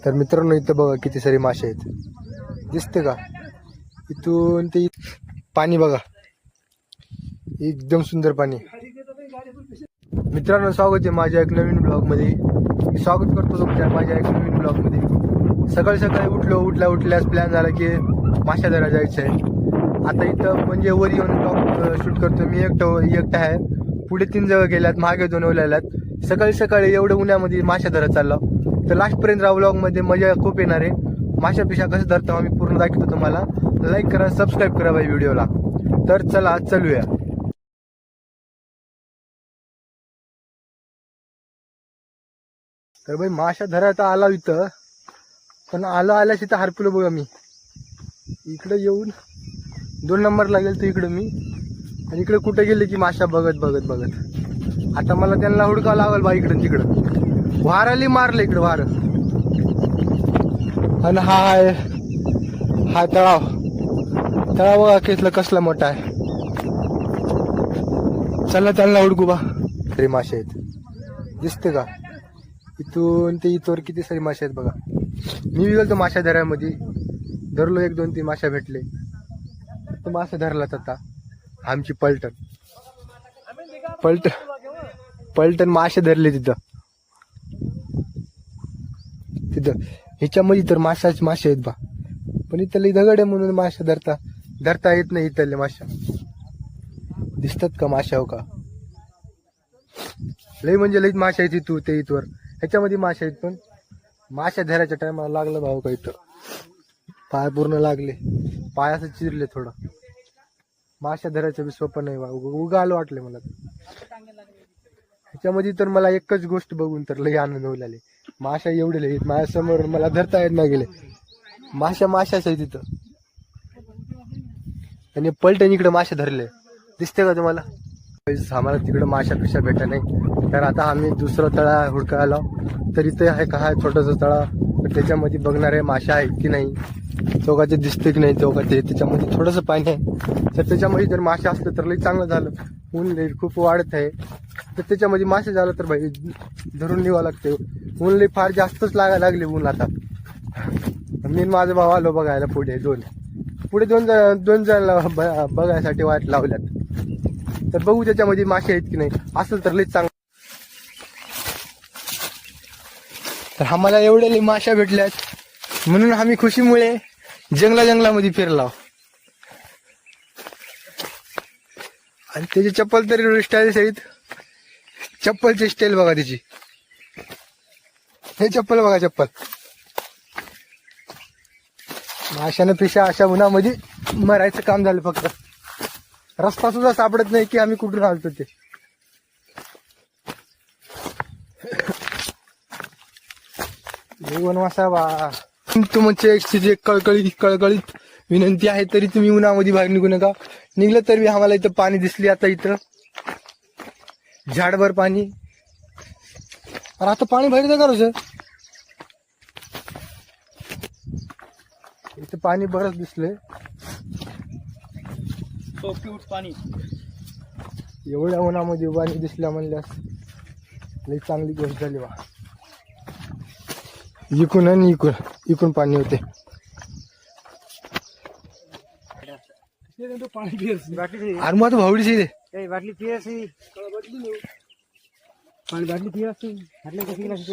तर मित्रांनो इथं बघा किती सारे मासे आहेत, दिसते का? इथून ते पाणी बघा, एकदम सुंदर पाणी. मित्रांनो स्वागत आहे माझ्या एक नवीन ब्लॉग मध्ये. स्वागत करतो तुमच्या माझ्या एक नवीन ब्लॉग मध्ये. सकाळी सकाळी उठल्यास प्लॅन झाला की माशा धरा जायचं आहे. आता इथं म्हणजे वर येऊन ब्लॉग शूट करतो मी. एकटा आहे. पुढे 3 जवळ गेल्यात, मागे 2 ओल्यात. सकाळी सकाळी एवढं उन्हामध्ये माशा धरत चाललो. तर लास्ट पर्यंत राहा ब्लॉग मध्ये, मजा खूप येणार आहे. माशा पिशा कसं धरतो आम्ही पूर्ण दाखवतो तुम्हाला. लाईक करा, सबस्क्राईब करा भाई व्हिडिओला. तर चला चालूया. तर भाई माशा धरायचा आला इथं, पण आल्यास इथं हरपुलो बघा मी. इकडे येऊन 2 नंबर लागेल तर इकडं मी, आणि इकडे कुठे गेले की माशा बघत आता मला त्यांना हुडकावं लागल बा. इकडं तिकडं वाराली मारलं, इकडं वार. आणि हा तळाव बघा केसला कसला मोठा आहे. चला त्यांना हुडकू बा. तरी मासे आहेत, दिसते का? इथून ते इथवर किती सारी मासे आहेत बघा. मी गेलो माशा धरामध्ये, धरलो 1-2-3 माशा भेटले. तो मासे धरलात आता आमची पलटण मासे धरले तिथं ह्याच्यामध्ये. तर मासे आहेत बा, पण इथले दगड आहे म्हणून मासे धरता येत नाही. इथले माशा दिसतात का? माशा हो का? लई म्हणजे लईच माशा आहेत इथू ते इथवर. ह्याच्यामध्ये माशा आहेत, पण माशा धरायच्या टायमाला लागलं भाऊ का इथं. पाय पूर्ण लागले, पायाचं चिरले थोडं. माशा धरायचं बी सोपं नाही बा. उगा आलं वाटले मला. ह्याच्यामध्ये तर मला एकच गोष्ट बघून तर लई आनंद होऊ लागले. माशा एवढे लई माझ्यासमोर, मला धरता येत नाही गेले. माशाच आहे तिथं. आणि पलटण इकडे मासे धरले, दिसते का तुम्हाला? आम्हाला तिकडे माशा पिशा भेटा नाही. तर आता आम्ही दुसरं तळा हुडकायला. तर इथे आहे का, आहे छोटंसं तळा. त्याच्यामध्ये बघणारे माशा आहेत की नाही, चौकाचे दिसते की नाही. चौकाचे त्याच्यामध्ये थोडंसं पाणी आहे. तर त्याच्यामध्ये जर मासे असले तर लई चांगलं झालं. ऊन लई खूप वाढत आहे, तर त्याच्यामध्ये मासे झालं तर भाई धरून निघावं लागते. ऊन लई फार जास्तच लागायला लागले ऊन आता. मी माझा भाव आलो बघायला पुढे दोन जण बघायसाठी वाट लावल्यात. तर बघू त्याच्यामध्ये मासे आहेत की नाही. असेल तर लई चांगलं. तर आम्हाला एवढे माशा भेटल्यात म्हणून आम्ही खुशीमुळे जंगलामध्ये फिरलो. आणि त्याची चप्पल तरी स्टाईल आहेत. चप्पलची स्टाईल बघा त्याची. हे चप्पल बघा, चप्पल. माशानं पिशा अशा उन्हामध्ये मरायचं काम झालं फक्त. रस्ता सुद्धा सापडत नाही की आम्ही कुठून आलतो ते. वनवासा बा. तुमची कळकळीत विनंती आहे, तरी तुम्ही उन्हामध्ये बाहेर निघू नका. निघलं तरी आम्हाला इथं पाणी दिसली. आता इथं झाडभर पाणी. अरे आता पाणी बाहेर का रोज? इथं पाणी बरंच दिसलंय. पाणी एवढ्या उन्हामध्ये पाणी दिसल्या म्हणल्यास लई चांगली गोष्ट झाली बा. इकून आणि इकून पाणी होते. अरे मग भावडीची दे बाटली पियासी पाणी, बाटली पियासी हाटले कशी गिलास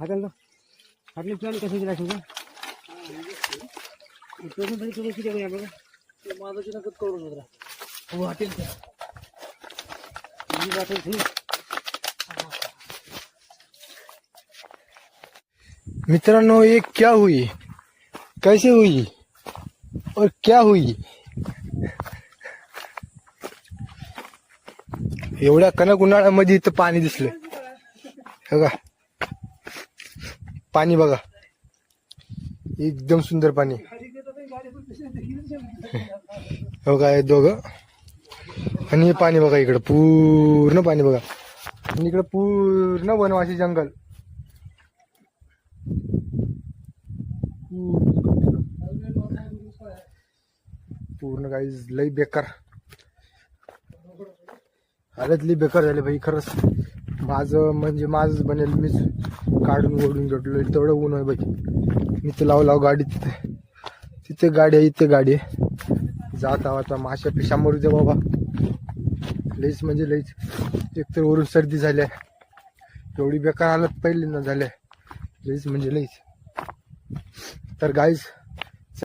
हाटले पाणी कशी गिलास माझं नकद करून मित्रांनो, ये क्या हुई, कैसे हुई और क्या हुई? एवढ्या कनक उन्हाळ्यामध्ये इथं पाणी दिसलं बघा. पाणी बघा, एकदम सुंदर पाणी. हो काय दोघं. आणि हे पाणी बघा, इकडं पूर्ण पाणी बघा. आणि इकडं पूर्ण वनवासी जंगल. पूर्ण काही लई बेकार हालत, लई बेकार झाले भाई खरंच. माझं म्हणजे माझंच बनेल, मीच काढून ओढून घेतलो. तेवढं ऊन आहे बाई. मी तर लाव गाडी तिथे गाडी आहे, इथे गाडी आहे. जात आहोत आता माशा पिशा मरू दे बाबा. लईच म्हणजे लईच, एकतर वरून सर्दी झाली आहे. एवढी बेकार हालत पहिल्यांदा झाल्या, लईच म्हणजे लईच. तर गाईज